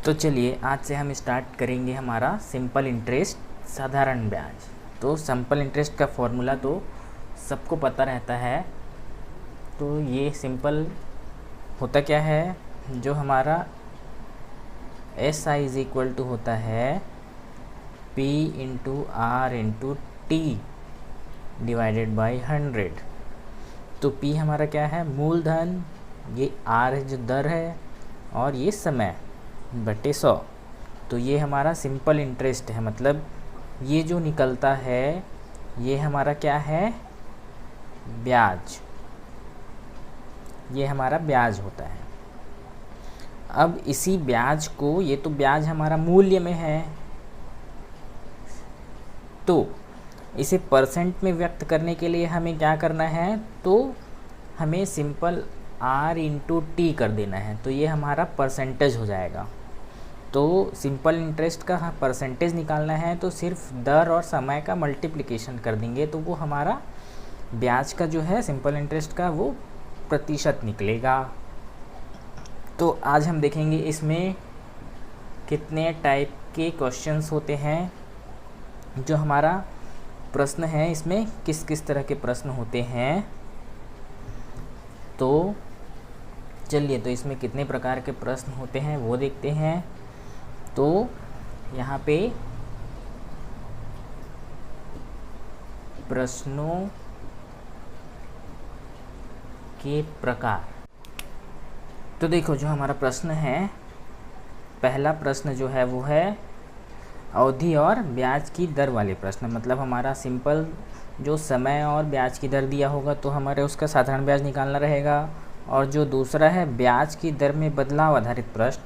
तो चलिए आज से हम स्टार्ट करेंगे हमारा सिंपल इंटरेस्ट साधारण ब्याज। तो सिंपल इंटरेस्ट का फॉर्मूला तो सबको पता रहता है। तो ये सिंपल होता क्या है, जो हमारा S I is equal to होता है P into R into T divided by 100। तो पी हमारा क्या है, मूलधन, ये आर है जो दर है, और ये समय बटे 100। तो ये हमारा सिंपल इंटरेस्ट है, मतलब ये जो निकलता है ये हमारा क्या है, ब्याज। ये हमारा ब्याज होता है। अब इसी ब्याज को, ये तो ब्याज हमारा मूल्य में है, तो इसे परसेंट में व्यक्त करने के लिए हमें क्या करना है, तो हमें सिंपल आर इंटू टी कर देना है। तो ये हमारा परसेंटेज हो जाएगा। तो सिंपल इंटरेस्ट का परसेंटेज निकालना है तो सिर्फ दर और समय का मल्टीप्लिकेशन कर देंगे, तो वो हमारा ब्याज का जो है सिंपल इंटरेस्ट का वो प्रतिशत निकलेगा। तो आज हम देखेंगे इसमें कितने टाइप के क्वेश्चंस होते हैं, जो हमारा प्रश्न है इसमें किस किस तरह के प्रश्न होते हैं। तो चलिए, तो इसमें कितने प्रकार के प्रश्न होते हैं वो देखते हैं। तो यहाँ पे प्रश्नों के प्रकार, तो देखो जो हमारा प्रश्न है, पहला प्रश्न जो है वो है अवधि और ब्याज की दर वाले प्रश्न। मतलब हमारा सिंपल जो समय और ब्याज की दर दिया होगा तो हमारे उसका साधारण ब्याज निकालना रहेगा। और जो दूसरा है ब्याज की दर में बदलाव आधारित प्रश्न,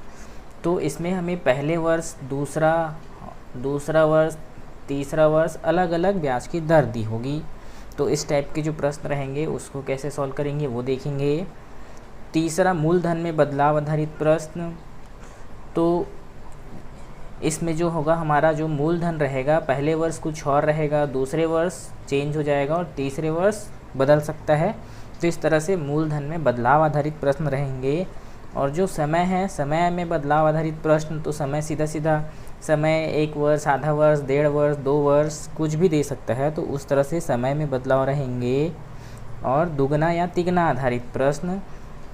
तो इसमें हमें पहले वर्ष, दूसरा वर्ष, तीसरा वर्ष अलग अलग ब्याज की दर दी होगी। तो इस टाइप के जो प्रश्न रहेंगे उसको कैसे सॉल्व करेंगे वो देखेंगे। तीसरा मूलधन में बदलाव आधारित प्रश्न, तो इसमें जो होगा हमारा जो मूलधन रहेगा, पहले वर्ष कुछ और रहेगा, दूसरे वर्ष चेंज हो जाएगा और तीसरे वर्ष बदल सकता है। तो इस तरह से मूलधन में बदलाव आधारित प्रश्न रहेंगे। और जो समय है, समय में बदलाव आधारित प्रश्न, तो समय सीधा सीधा समय 1 वर्ष, आधा वर्ष, 1.5 वर्ष, 2 वर्ष कुछ भी दे सकता है, तो उस तरह से समय में बदलाव रहेंगे। और दुगना या तिगना आधारित प्रश्न,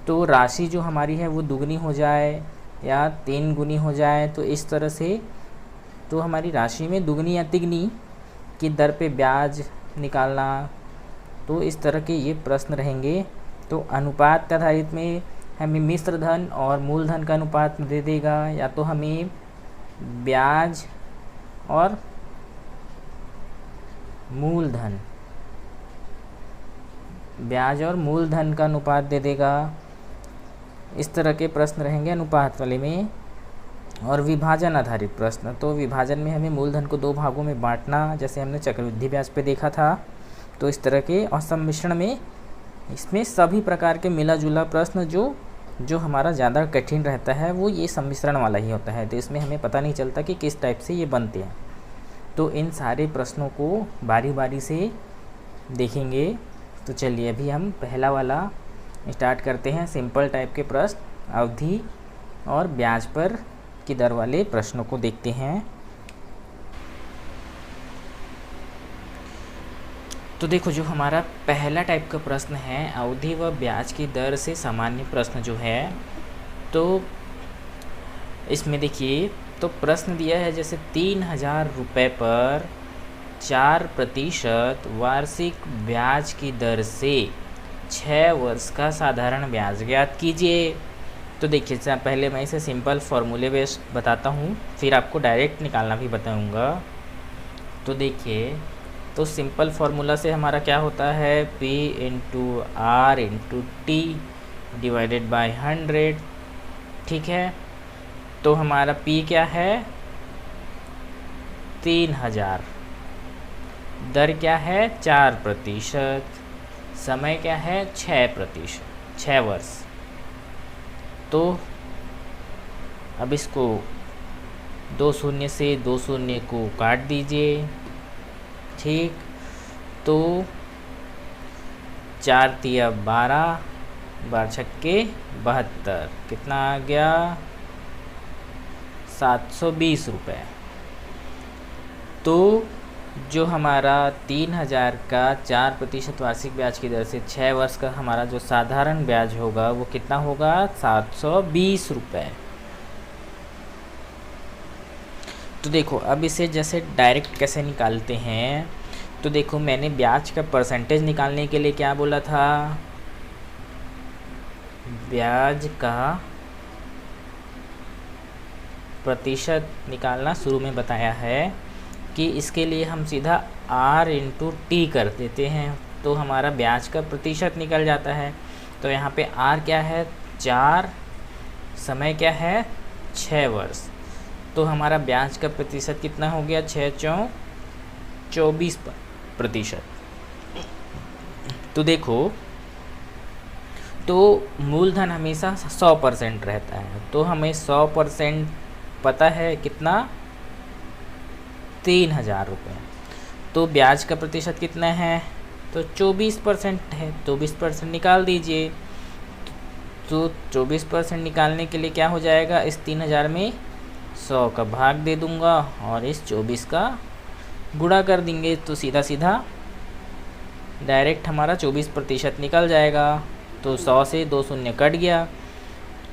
तो राशि जो हमारी है वो दुगनी हो जाए या 3 गुनी हो जाए, तो इस तरह से तो हमारी राशि में दुगनी या तिगनी की दर पे ब्याज निकालना, तो इस तरह के ये प्रश्न रहेंगे। तो अनुपात आधारित में हमें मिश्र धन और मूलधन का अनुपात दे देगा, या तो हमें ब्याज और मूलधन का अनुपात दे देगा। इस तरह के प्रश्न रहेंगे अनुपात वाले में। और विभाजन आधारित प्रश्न, तो विभाजन में हमें मूलधन को 2 भागों में बांटना, जैसे हमने चक्रवृद्धि ब्याज पे देखा था। तो इस तरह के, और सम्मिश्रण में इसमें सभी प्रकार के मिला जुला प्रश्न जो हमारा ज़्यादा कठिन रहता है वो ये सम्मिश्रण वाला ही होता है। तो इसमें हमें पता नहीं चलता कि किस टाइप से ये बनते हैं। तो इन सारे प्रश्नों को बारी बारी से देखेंगे। तो चलिए अभी हम पहला वाला स्टार्ट करते हैं। सिंपल टाइप के प्रश्न, अवधि और ब्याज पर की दर वाले प्रश्नों को देखते हैं। तो देखो जो हमारा पहला टाइप का प्रश्न है, अवधि व ब्याज की दर से सामान्य प्रश्न जो है, तो इसमें देखिए, तो प्रश्न दिया है जैसे 3000 रुपये पर 4% वार्षिक ब्याज की दर से 6 वर्ष का साधारण ब्याज ज्ञात कीजिए। तो देखिए पहले मैं इसे सिंपल फॉर्मूले बेस्ड बताता हूँ, फिर आपको डायरेक्ट निकालना भी बताऊँगा। तो देखिए, तो सिंपल फार्मूला से हमारा क्या होता है, P into R into T divided by 100। ठीक है, तो हमारा P क्या है, 3000, दर क्या है 4%, समय क्या है 6%, 6 वर्ष। तो अब इसको 2 शून्य से 2 शून्य को काट दीजिए। ठीक, तो 4 तिया 12, 12 छक्के 72, कितना आ गया 720 रुपये। तो जो हमारा 3000 का 4% वार्षिक ब्याज की दर से 6 वर्ष का हमारा जो साधारण ब्याज होगा वो कितना होगा, 720 रुपये। तो देखो अब इसे जैसे डायरेक्ट कैसे निकालते हैं, तो देखो मैंने ब्याज का परसेंटेज निकालने के लिए क्या बोला था, ब्याज का प्रतिशत निकालना शुरू में बताया है कि इसके लिए हम सीधा R इंटू टी कर देते हैं तो हमारा ब्याज का प्रतिशत निकल जाता है। तो यहाँ पे R क्या है 4, समय क्या है 6 वर्ष, तो हमारा ब्याज का प्रतिशत कितना हो गया 6 × 24%। तो देखो तो मूलधन हमेशा 100% रहता है, तो हमें 100% पता है कितना 3000 रुपये। तो ब्याज का प्रतिशत कितना है, तो 24% है, 24% निकाल दीजिए। तो 24% निकालने के लिए क्या हो जाएगा, इस 3000 में 100 का भाग दे दूंगा और इस 24 का गुणा कर देंगे, तो सीधा सीधा डायरेक्ट हमारा 24% निकल जाएगा। तो 100 से 2 शून्य कट गया,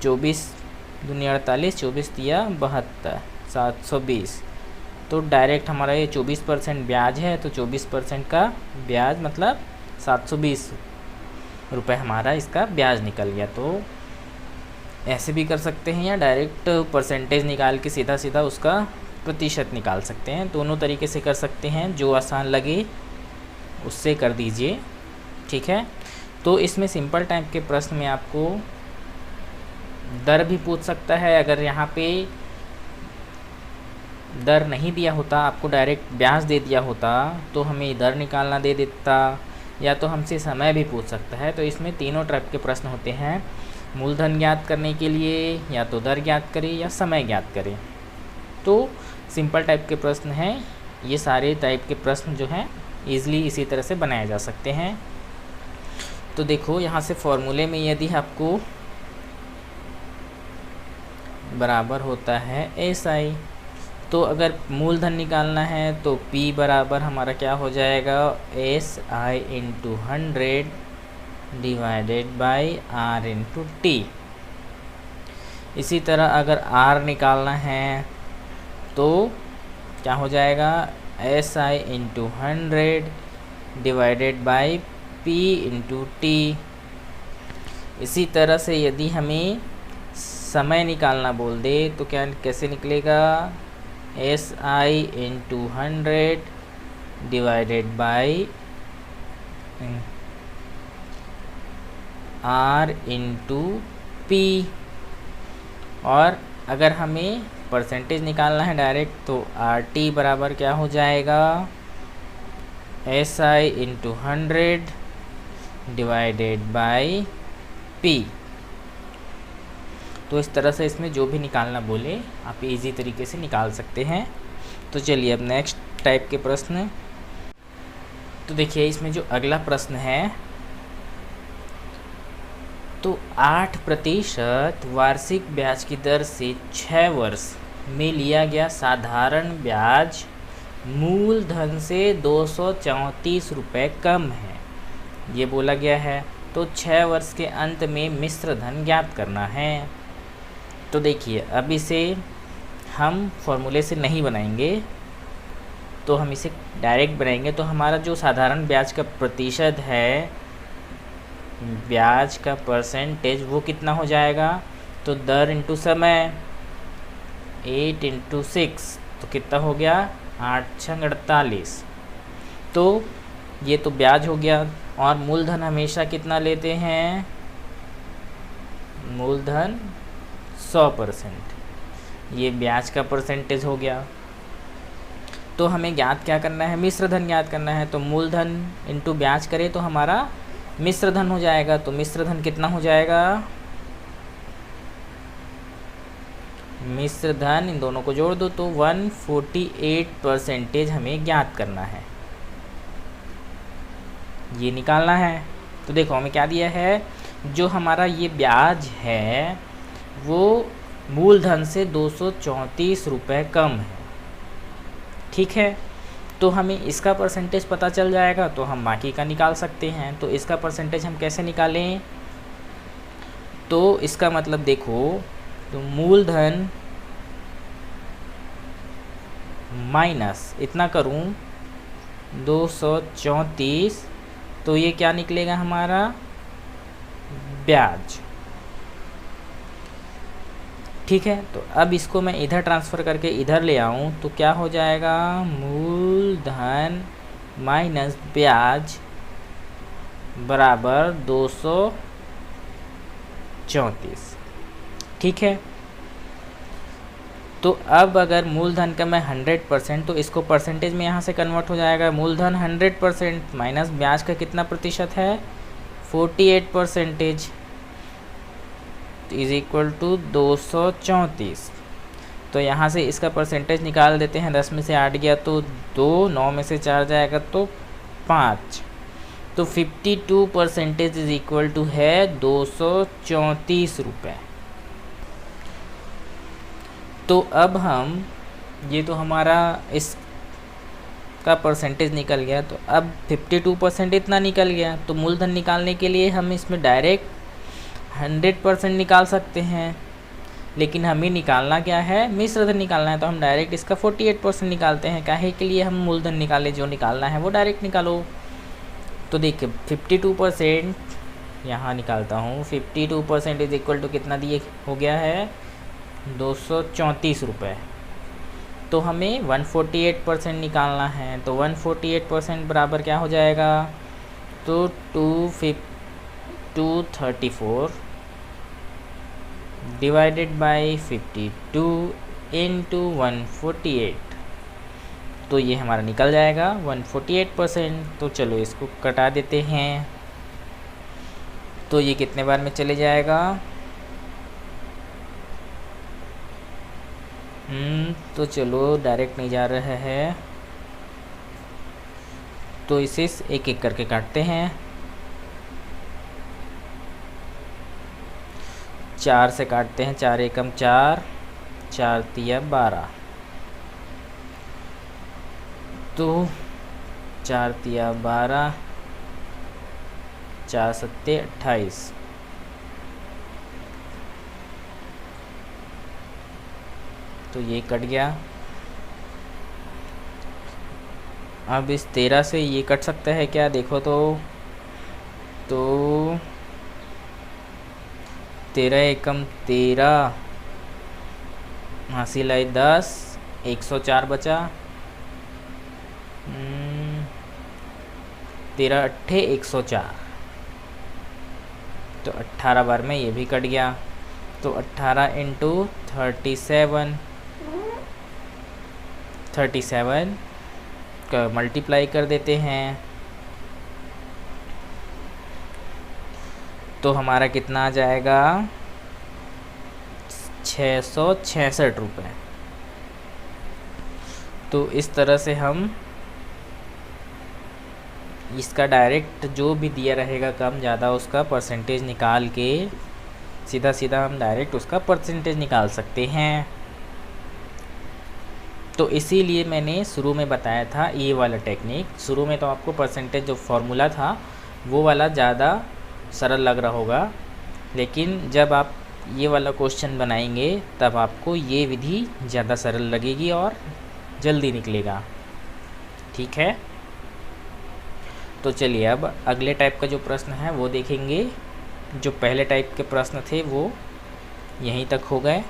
24 दूनी 48, 24 दिया 72, 720। तो डायरेक्ट हमारा ये 24% ब्याज है, तो 24% का ब्याज मतलब 720 रुपये हमारा इसका ब्याज निकल गया। तो ऐसे भी कर सकते हैं या डायरेक्ट परसेंटेज निकाल के सीधा सीधा उसका प्रतिशत निकाल सकते हैं। दोनों तरीके से कर सकते हैं, जो आसान लगे उससे कर दीजिए, ठीक है। तो इसमें सिंपल टाइप के प्रश्न में आपको दर भी पूछ सकता है। अगर यहाँ पे दर नहीं दिया होता, आपको डायरेक्ट ब्याज दे दिया होता तो हमें दर निकालना दे देता, या तो हमसे समय भी पूछ सकता है। तो इसमें तीनों टाइप के प्रश्न होते हैं, मूलधन ज्ञात करने के लिए या तो दर ज्ञात करें या समय ज्ञात करें। तो सिंपल टाइप के प्रश्न हैं, ये सारे टाइप के प्रश्न जो हैं ईज़िली इसी तरह से बनाए जा सकते हैं। तो देखो यहाँ से फॉर्मूले में यदि आपको बराबर होता है SI, तो अगर मूलधन निकालना है तो P बराबर हमारा क्या हो जाएगा, SI into 100 divided by R into T. इसी तरह अगर R निकालना है तो क्या हो जाएगा, SI into 100 divided by P into T. इसी तरह से यदि हमें समय निकालना बोल दे तो क्या कैसे निकलेगा, SI into 100 divided by R into P। और अगर हमें परसेंटेज निकालना है डायरेक्ट तो RT बराबर क्या हो जाएगा, SI into 100 divided by P। तो इस तरह से इसमें जो भी निकालना बोले आप इजी तरीके से निकाल सकते हैं। तो चलिए अब नेक्स्ट टाइप के प्रश्न। तो देखिए इसमें जो अगला प्रश्न है, तो 8% वार्षिक ब्याज की दर से 6 वर्ष में लिया गया साधारण ब्याज मूलधन से 234 रुपये कम है, ये बोला गया है। तो 6 वर्ष के अंत में मिश्र धन ज्ञात करना है। तो देखिए अब इसे हम फॉर्मूले से नहीं बनाएंगे, तो हम इसे डायरेक्ट बनाएंगे। तो हमारा जो साधारण ब्याज का प्रतिशत है, ब्याज का परसेंटेज, वो कितना हो जाएगा, तो दर इंटू समय 8 इंटू 6, तो कितना हो गया 8 × 48। तो ये तो ब्याज हो गया। और मूलधन हमेशा कितना लेते हैं, मूलधन 100%, ये ब्याज का परसेंटेज हो गया। तो हमें ज्ञात क्या करना है, मिश्र धन ज्ञात करना है। तो मूलधन इंटू ब्याज करें तो हमारा मिश्र धन हो जाएगा। तो मिश्र धन कितना हो जाएगा, मिश्र धन इन दोनों को जोड़ दो तो 148% हमें ज्ञात करना है, ये निकालना है। तो देखो हमें क्या दिया है, जो हमारा ये ब्याज है वो मूलधन से 234 रुपये कम है, ठीक है। तो हमें इसका परसेंटेज पता चल जाएगा तो हम बाकी का निकाल सकते हैं। तो इसका परसेंटेज हम कैसे निकालें? तो इसका मतलब देखो, तो मूलधन माइनस इतना करूं 234, तो ये क्या निकलेगा हमारा? ब्याज, ठीक है। तो अब इसको मैं इधर ट्रांसफ़र करके इधर ले आऊं तो क्या हो जाएगा? मूलधन माइनस ब्याज बराबर 234, ठीक है। तो अब अगर मूलधन का मैं 100%, तो इसको परसेंटेज में यहाँ से कन्वर्ट हो जाएगा। मूलधन 100% माइनस ब्याज का कितना प्रतिशत है? 48% इज इक्वल टू 234। तो यहाँ से इसका परसेंटेज निकाल देते हैं। 10 में से 8 गया तो 2, 9 में से 4 जाएगा तो 5। तो 52% इज इक्वल टू है 234 रुपये। तो अब हम, ये तो हमारा इस का परसेंटेज निकल गया, तो अब 52% इतना निकल गया। तो मूलधन निकालने के लिए हम इसमें डायरेक्ट 100% निकाल सकते हैं, लेकिन हमें निकालना क्या है? मिश्र धन निकालना है। तो हम डायरेक्ट इसका 48% निकालते हैं। काहे के लिए हम मूलधन निकाले? जो निकालना है वो डायरेक्ट निकालो। तो देखिए 52% यहाँ निकालता हूँ। 52% इज इक्वल टू कितना दिए हो गया है? 234 रुपये। तो हमें 148% निकालना है। तो 148% बराबर क्या हो जाएगा? तो 234 डिवाइडेड बाई 52 इंटू 148, तो ये हमारा निकल जाएगा 148%। तो चलो इसको कटा देते हैं। तो ये कितने बार में चले जाएगा? तो चलो डायरेक्ट नहीं जा रहा है, तो इसे एक एक करके काटते हैं। 4 से काटते हैं। 4 एकम 4, 4 तिया 12, तो 4 तिया 12, 4 सत्ते 28। तो ये कट गया। अब इस 13 से ये कट सकता है क्या? देखो तो 13 एकम 13, हासिल आई 10, 104 बचा। 13 अट्ठे 104, तो 18 बार में ये भी कट गया। तो 18 इंटू 37 का मल्टीप्लाई कर देते हैं। तो हमारा कितना आ जाएगा? 666 रुपये। तो इस तरह से हम इसका डायरेक्ट जो भी दिया रहेगा कम ज़्यादा, उसका परसेंटेज निकाल के सीधा सीधा हम डायरेक्ट उसका परसेंटेज निकाल सकते हैं। तो इसीलिए मैंने शुरू में बताया था ये वाला टेक्निक। शुरू में तो आपको परसेंटेज जो फॉर्मूला था वो वाला ज़्यादा सरल लग रहा होगा, लेकिन जब आप ये वाला क्वेश्चन बनाएंगे तब आपको ये विधि ज़्यादा सरल लगेगी और जल्दी निकलेगा, ठीक है। तो चलिए अब अगले टाइप का जो प्रश्न है वो देखेंगे। जो पहले टाइप के प्रश्न थे वो यहीं तक हो गए।